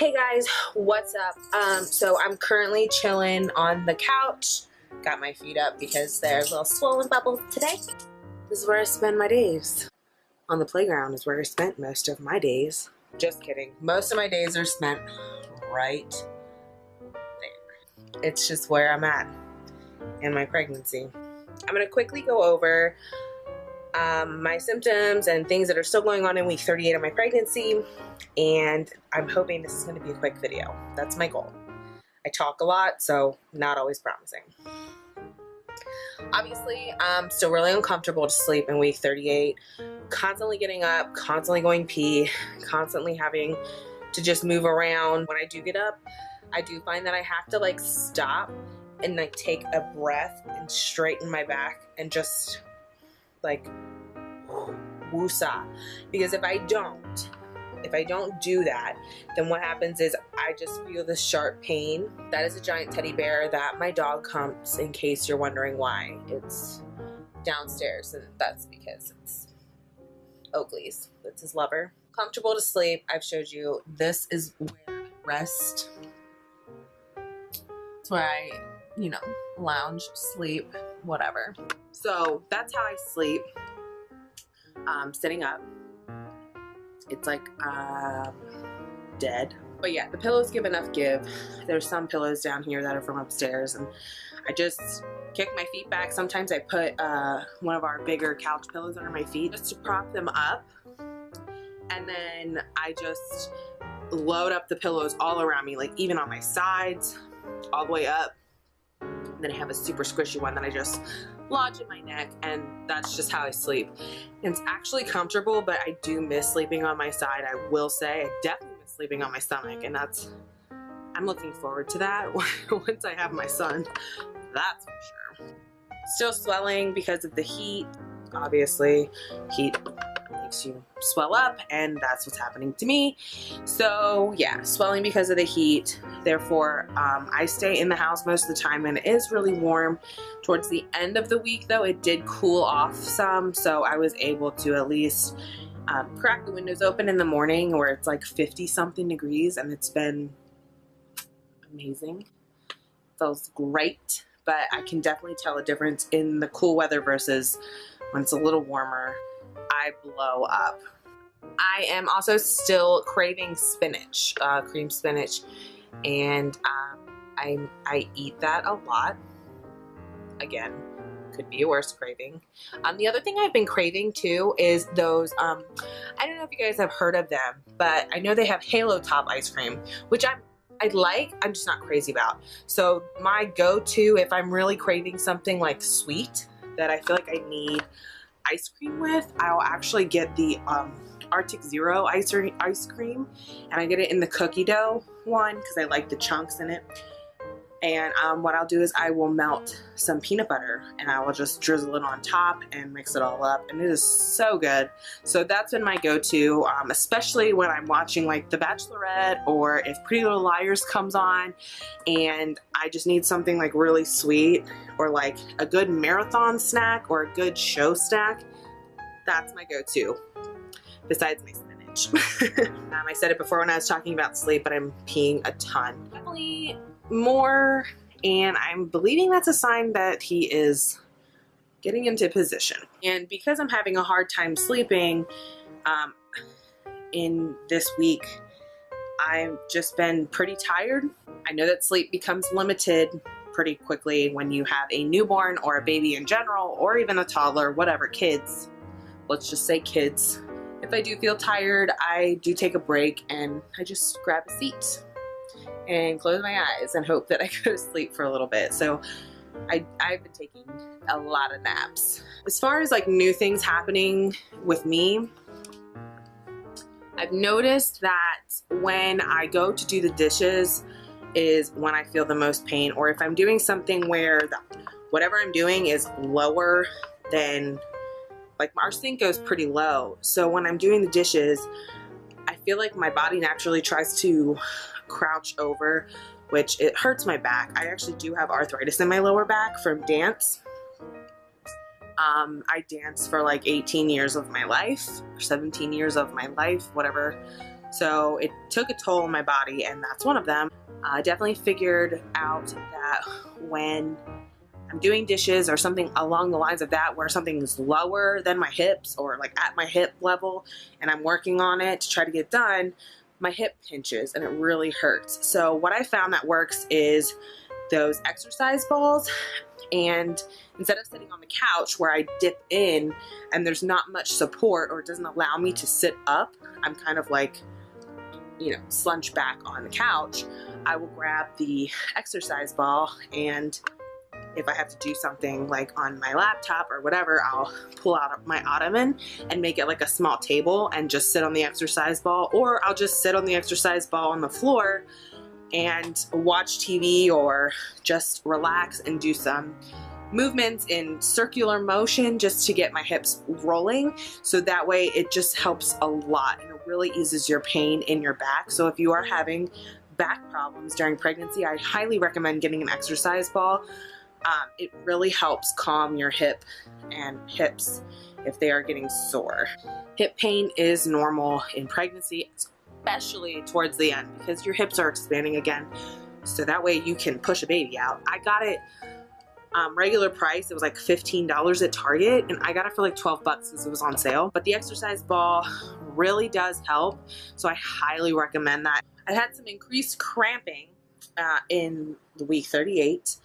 Hey guys, what's up? So I'm currently chilling on the couch. Got my feet up because there's little swollen bubbles today. This is where I spend my days. On the playground is where I spent most of my days. Just kidding. Most of my days are spent right there. It's just where I'm at in my pregnancy. I'm gonna quickly go over my symptoms and things that are still going on in week 38 of my pregnancy, and I'm hoping this is going to be a quick video. That's my goal. I talk a lot, so not always promising. Obviously, I'm still really uncomfortable to sleep in week 38, constantly getting up, constantly going pee, constantly having to just move around. When I do get up, I do find that I have to like stop and like take a breath and straighten my back and just like woosah, because if I don't do that, then what happens is I just feel this sharp pain. That is a giant teddy bear that my dog comes, in case you're wondering why. It's downstairs, and that's because it's Oakley's. That's his lover. Comfortable to sleep. I've showed you. This is where I rest. It's where I, you know, lounge, sleep, whatever. So that's how I sleep. Sitting up. It's like dead. But yeah, the pillows give enough give. There's some pillows down here that are from upstairs, and I just kick my feet back. Sometimes I put one of our bigger couch pillows under my feet just to prop them up, and then I just load up the pillows all around me, like even on my sides, all the way up. And then I have a super squishy one that I just lodge in my neck, and that's just how I sleep. And it's actually comfortable, but I do miss sleeping on my side. I will say I definitely miss sleeping on my stomach, and I'm looking forward to that once I have my son. That's for sure. Still swelling because of the heat. Obviously, heat makes you swell up, and that's what's happening to me. So yeah, swelling because of the heat. Therefore, I stay in the house most of the time, and it is really warm. Towards the end of the week, though, it did cool off some, so I was able to at least crack the windows open in the morning where it's like 50-something degrees, and it's been amazing. Feels great, but I can definitely tell a difference in the cool weather versus when it's a little warmer. I blow up. I am also still craving spinach, cream spinach, and I eat that a lot. Again, could be a worse craving. The other thing I've been craving too is those, I don't know if you guys have heard of them, but I know they have Halo Top ice cream, which I like, I'm just not crazy about. So my go-to, if I'm really craving something like sweet that I feel like I need ice cream with, I'll actually get the Arctic Zero ice cream, and I get it in the cookie dough one because I like the chunks in it. And what I'll do is I will melt some peanut butter, and I will just drizzle it on top and mix it all up, and it is so good. So that's been my go-to, especially when I'm watching like The Bachelorette, or if Pretty Little Liars comes on and I just need something like really sweet, or like a good marathon snack or a good show snack. That's my go-to, besides my spinach. I said it before when I was talking about sleep, but I'm peeing a ton. Definitely more, and I'm believing that's a sign that he is getting into position. And because I'm having a hard time sleeping in this week, I've just been pretty tired. I know that sleep becomes limited pretty quickly when you have a newborn or a baby in general, or even a toddler, whatever, kids. Let's just say kids. If I do feel tired, I do take a break and I just grab a seat and close my eyes and hope that I go to sleep for a little bit. So I've been taking a lot of naps. As far as like new things happening with me, I've noticed that when I go to do the dishes is when I feel the most pain, or if I'm doing something where whatever I'm doing is lower than, like our sink goes pretty low. So when I'm doing the dishes, I feel like my body naturally tries to crouch over, which it hurts my back. I actually do have arthritis in my lower back from dance. I danced for like 18 years of my life, or 17 years of my life, whatever. So it took a toll on my body, and that's one of them. I definitely figured out that when I'm doing dishes or something along the lines of that, where something is lower than my hips or like at my hip level, and I'm working on it to try to get done, my hip pinches and it really hurts. So what I found that works is those exercise balls, and instead of sitting on the couch where I dip in and there's not much support or it doesn't allow me to sit up, I'm kind of like, you know, slumped back on the couch, I will grab the exercise ball, and if I have to do something like on my laptop or whatever, I'll pull out my ottoman and make it like a small table and just sit on the exercise ball, or I'll just sit on the exercise ball on the floor and watch TV or just relax and do some movements in circular motion just to get my hips rolling. So that way it just helps a lot, and it really eases your pain in your back. So if you are having back problems during pregnancy, I highly recommend getting an exercise ball. It really helps calm your hip and hips if they are getting sore. Hip pain is normal in pregnancy, especially towards the end, because your hips are expanding again. So that way you can push a baby out. I got it regular price. It was like $15 at Target, and I got it for like 12 bucks because it was on sale. But the exercise ball really does help, so I highly recommend that. I had some increased cramping in the week 38,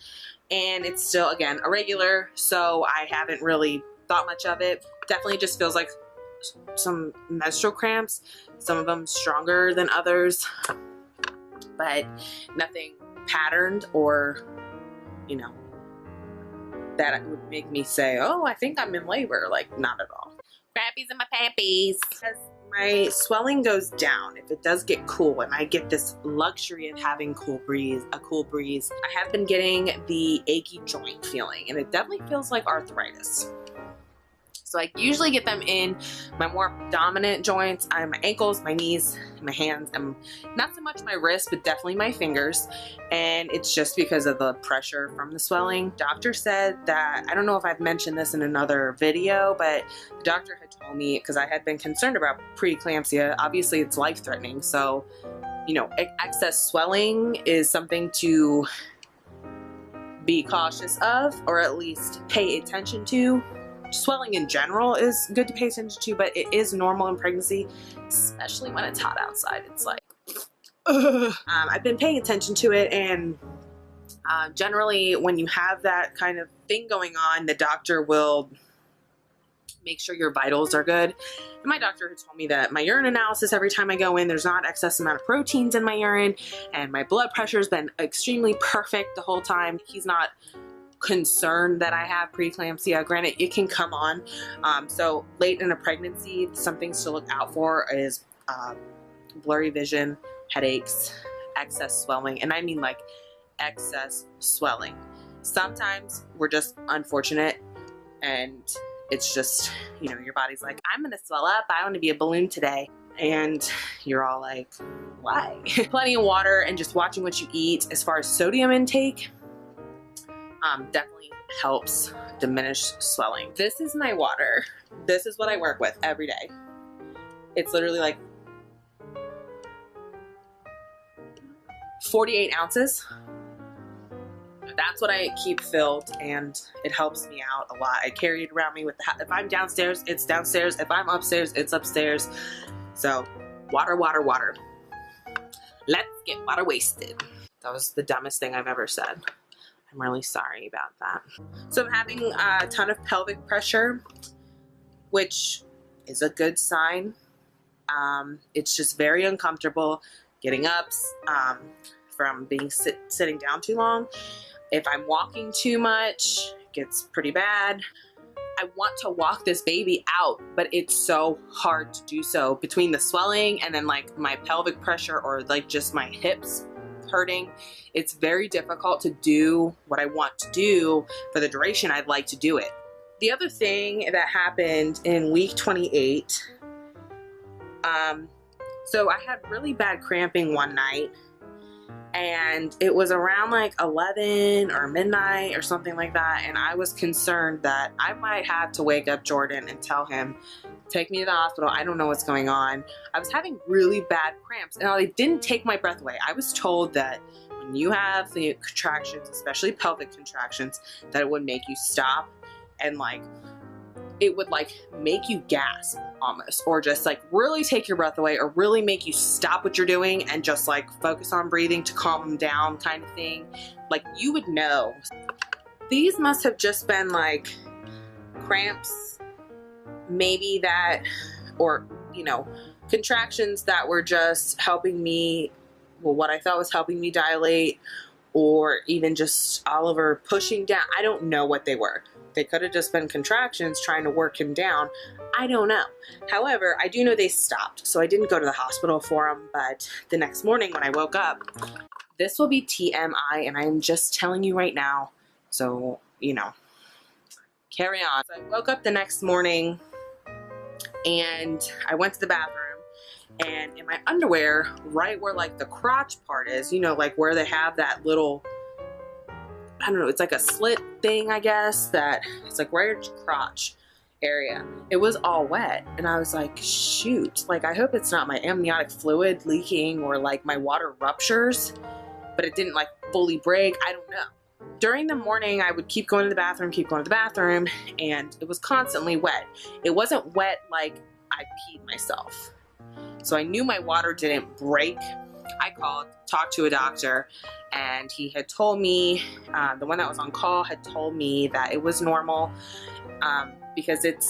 and it's still, again, irregular, so I haven't really thought much of it. Definitely just feels like some menstrual cramps, some of them stronger than others, but nothing patterned or, you know, that would make me say, oh, I think I'm in labor. Like, not at all. Crappies in my pampies. As my swelling goes down, if it does get cool and I get this luxury of having a cool breeze, I have been getting the achy joint feeling, and it definitely feels like arthritis. So I usually get them in my more dominant joints, my ankles, my knees, my hands, and not so much my wrists, but definitely my fingers. And it's just because of the pressure from the swelling. Doctor said that, I don't know if I've mentioned this in another video, but the doctor had told me, because I had been concerned about preeclampsia, obviously it's life-threatening. So, you know, excess swelling is something to be cautious of, or at least pay attention to. Swelling in general is good to pay attention to, but it is normal in pregnancy, especially when it's hot outside. It's like, I've been paying attention to it, and generally when you have that kind of thing going on, the doctor will make sure your vitals are good. And my doctor had told me that my urine analysis, every time I go in, there's not excess amount of proteins in my urine, and my blood pressure has been extremely perfect the whole time. He's not concerned that I have preeclampsia. Granted, it can come on. So late in a pregnancy, some things to look out for is blurry vision, headaches, excess swelling, and I mean like excess swelling. Sometimes we're just unfortunate, and it's just, you know, your body's like, I'm gonna swell up, I want to be a balloon today. And you're all like, why? Plenty of water and just watching what you eat as far as sodium intake definitely helps diminish swelling. This is my water. This is what I work with every day. It's literally like 48 ounces. That's what I keep filled, and it helps me out a lot. I carry it around me with the, if I'm downstairs, it's downstairs. If I'm upstairs, it's upstairs. So water, water, water. Let's get water wasted. That was the dumbest thing I've ever said. I'm really sorry about that. So I'm having a ton of pelvic pressure, which is a good sign. It's just very uncomfortable getting up from being sitting down too long. If I'm walking too much, it gets pretty bad. I want to walk this baby out, but it's so hard to do so between the swelling and then like my pelvic pressure, or like just my hips hurting. It's very difficult to do what I want to do for the duration I'd like to do it. The other thing that happened in week 28, so I had really bad cramping one night, and it was around like 11 or midnight or something like that, and I was concerned that I might have to wake up Jordan and tell him take me to the hospital. I don't know what's going on. I was having really bad cramps, and they didn't take my breath away. I was told that when you have the contractions, especially pelvic contractions, that it would make you stop and like it would like make you gasp almost, or just like really take your breath away, or really make you stop what you're doing and just like focus on breathing to calm them down kind of thing. Like you would know. These must have just been like cramps, maybe that, or you know, contractions that were just helping me, well, what I thought was helping me dilate, or even just Oliver pushing down. I don't know what they were. They could have just been contractions trying to work him down. I don't know. However, I do know they stopped, so I didn't go to the hospital for them, but the next morning when I woke up, this will be TMI, and I'm just telling you right now, so, you know, carry on. So I woke up the next morning, and I went to the bathroom, and in my underwear, right where like the crotch part is, you know, like where they have that little, I don't know, it's like a slit thing, I guess, that it's like right at your crotch area. It was all wet, and I was like, shoot, like I hope it's not my amniotic fluid leaking or like my water ruptures, but it didn't like fully break. I don't know. During the morning, I would keep going to the bathroom, and it was constantly wet. It wasn't wet like I peed myself. So I knew my water didn't break. I called, talked to a doctor, and he had told me, the one that was on call had told me that it was normal because it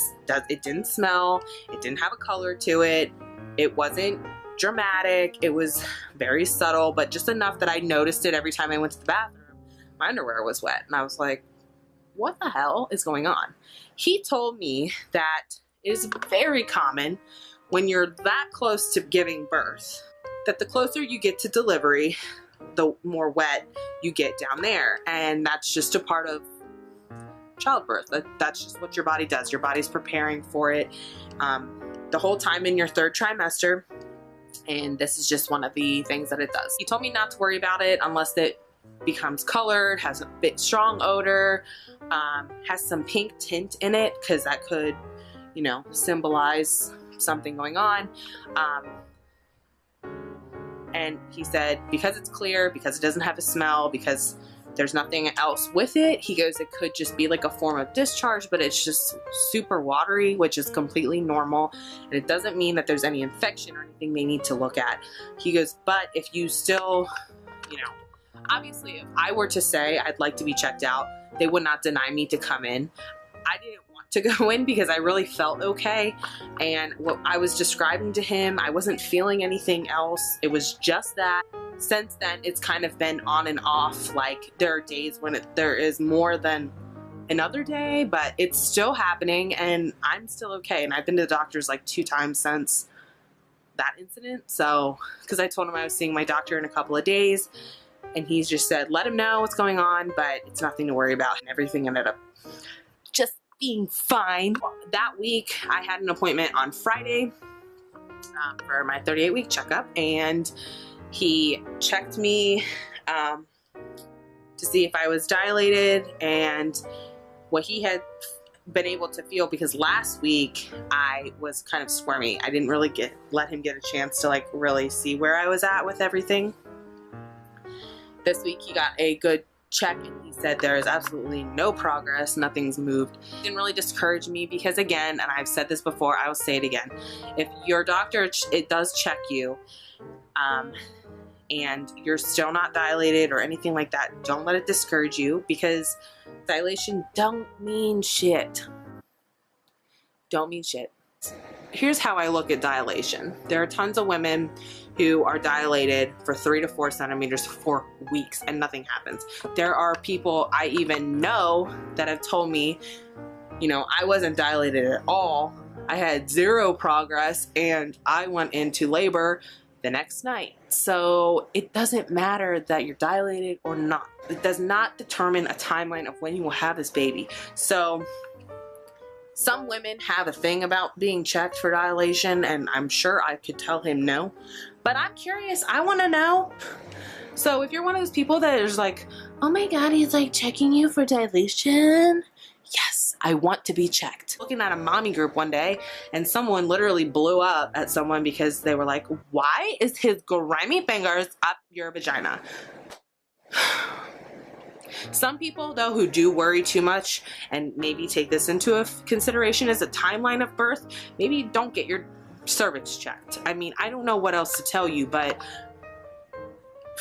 didn't smell, it didn't have a color to it, it wasn't dramatic, it was very subtle, but just enough that I noticed it every time I went to the bathroom. My underwear was wet, and I was like, what the hell is going on? He told me that it is very common when you're that close to giving birth, that the closer you get to delivery, the more wet you get down there. And that's just a part of childbirth. That's just what your body does. Your body's preparing for it the whole time in your third trimester. And this is just one of the things that it does. He told me not to worry about it unless it becomes colored, has a bit strong odor, has some pink tint in it, because that could, you know, symbolize something going on. And he said, because it's clear, because it doesn't have a smell, because there's nothing else with it, he goes, it could just be like a form of discharge, but it's just super watery, which is completely normal. And it doesn't mean that there's any infection or anything they need to look at. He goes, but if you still, you know, obviously if I were to say I'd like to be checked out, they would not deny me to come in. I didn't want to go in because I really felt okay, and what I was describing to him, I wasn't feeling anything else. It was just that. Since then, it's kind of been on and off. Like there are days when there is more than another day, but it's still happening, and I'm still okay. And I've been to the doctors like 2 times since that incident. So, because I told him I was seeing my doctor in a couple of days, and he's just said, let him know what's going on, but it's nothing to worry about. And everything ended up just being fine. That week, I had an appointment on Friday for my 38-week checkup, and he checked me to see if I was dilated and what he had been able to feel, because last week I was kind of squirmy. I didn't really let him get a chance to like really see where I was at with everything. This week he got a good check, and he said there is absolutely no progress, nothing's moved. It didn't really discourage me, because again, and I've said this before, I will say it again, if your doctor, it does check you, and you're still not dilated or anything like that, don't let it discourage you, because dilation don't mean shit. Don't mean shit. Here's how I look at dilation. There are tons of women who are dilated for 3 to 4 centimeters for weeks and nothing happens. There are people I even know that have told me, you know, I wasn't dilated at all. I had 0 progress, and I went into labor the next night. So it doesn't matter that you're dilated or not. It does not determine a timeline of when you will have this baby. So some women have a thing about being checked for dilation, and I'm sure I could tell him no, but I'm curious. I want to know. So if you're one of those people that is like, oh my God, he's like checking you for dilation. Yes, I want to be checked. Looking at a mommy group one day and someone literally blew up at someone because they were like, why is his grimy fingers up your vagina? Some people though who do worry too much and maybe take this into consideration as a timeline of birth, maybe don't get your cervix checked. I mean, I don't know what else to tell you, but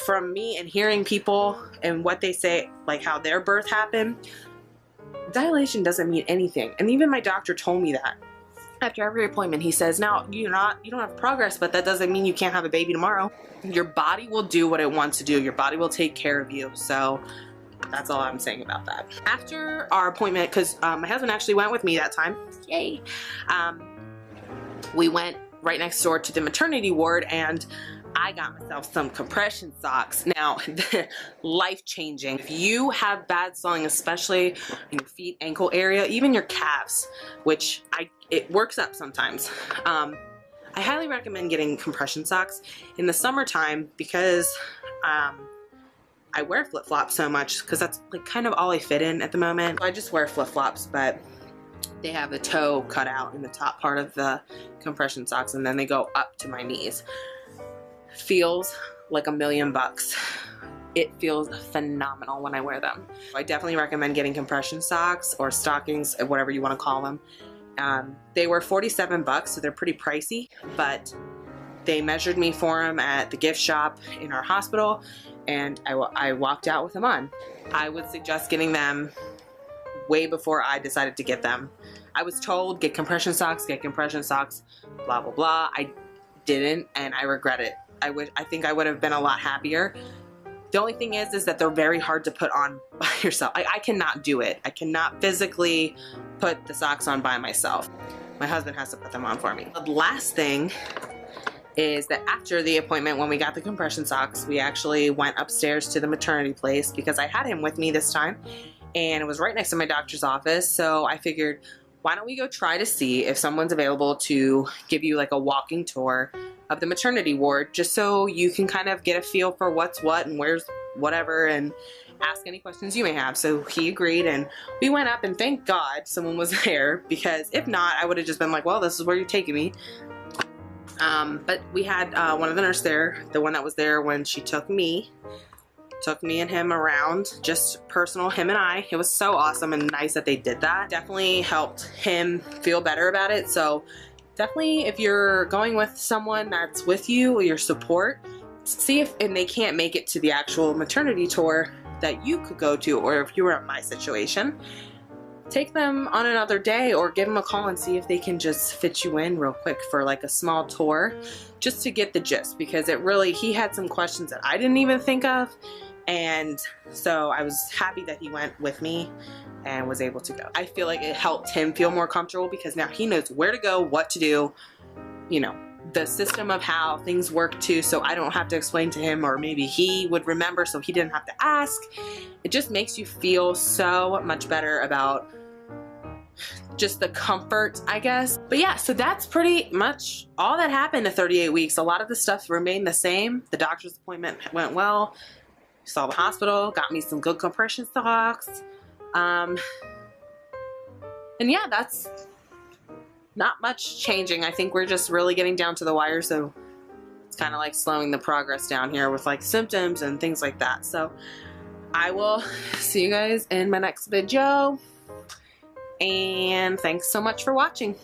from me and hearing people and what they say, like how their birth happened, dilation doesn't mean anything. And even my doctor told me that after every appointment. He says, now you don't have progress, but that doesn't mean you can't have a baby tomorrow. Your body will do what it wants to do. Your body will take care of you. So that's all I'm saying about that. After our appointment, because my husband actually went with me that time, yay, we went right next door to the maternity ward, and I got myself some compression socks. Now, life-changing. If you have bad swelling, especially in your feet, ankle area, even your calves, which it works up sometimes. I highly recommend getting compression socks in the summertime because I wear flip-flops so much because that's like kind of all I fit in at the moment. I just wear flip-flops, but they have the toe cut out in the top part of the compression socks, and then they go up to my knees. Feels like $1,000,000. It feels phenomenal when I wear them. I definitely recommend getting compression socks or stockings, whatever you want to call them. They were $47, so they're pretty pricey, but they measured me for them at the gift shop in our hospital, and I walked out with them on. I would suggest getting them way before I decided to get them. I was told, get compression socks, blah, blah, blah. I didn't, and I regret it. I think I would have been a lot happier. The only thing is that they're very hard to put on by yourself. I cannot do it. I cannot physically put the socks on by myself. My husband has to put them on for me. The last thing is that after the appointment, when we got the compression socks, we actually went upstairs to the maternity place because I had him with me this time, and it was right next to my doctor's office. So I figured, why don't we go try to see if someone's available to give you like a walking tour of the maternity ward, just so you can kind of get a feel for what's what and where's whatever, and ask any questions you may have. So he agreed, and we went up, and thank God someone was there, because if not, I would have just been like, well, this is where you're taking me. But we had one of the nurses there, the one that was there when she took me and him around, just personal, him and I. It was so awesome and nice that they did that. Definitely helped him feel better about it. So definitely, if you're going with someone that's with you or your support, see if and they can't make it to the actual maternity tour that you could go to, or if you were in my situation, take them on another day or give them a call and see if they can just fit you in real quick for like a small tour, just to get the gist, because he had some questions that I didn't even think of. And so I was happy that he went with me and was able to go. I feel like it helped him feel more comfortable because now he knows where to go, what to do, you know, the system of how things work too, so I don't have to explain to him, or maybe he would remember so he didn't have to ask. It just makes you feel so much better about just the comfort, I guess. But yeah, so that's pretty much all that happened to 38 weeks. A lot of the stuff remained the same. The doctor's appointment went well. Saw the hospital, got me some good compression socks. And yeah, that's not much changing. I think we're just really getting down to the wire, so it's kind of like slowing the progress down here with like symptoms and things like that. So I will see you guys in my next video, and thanks so much for watching.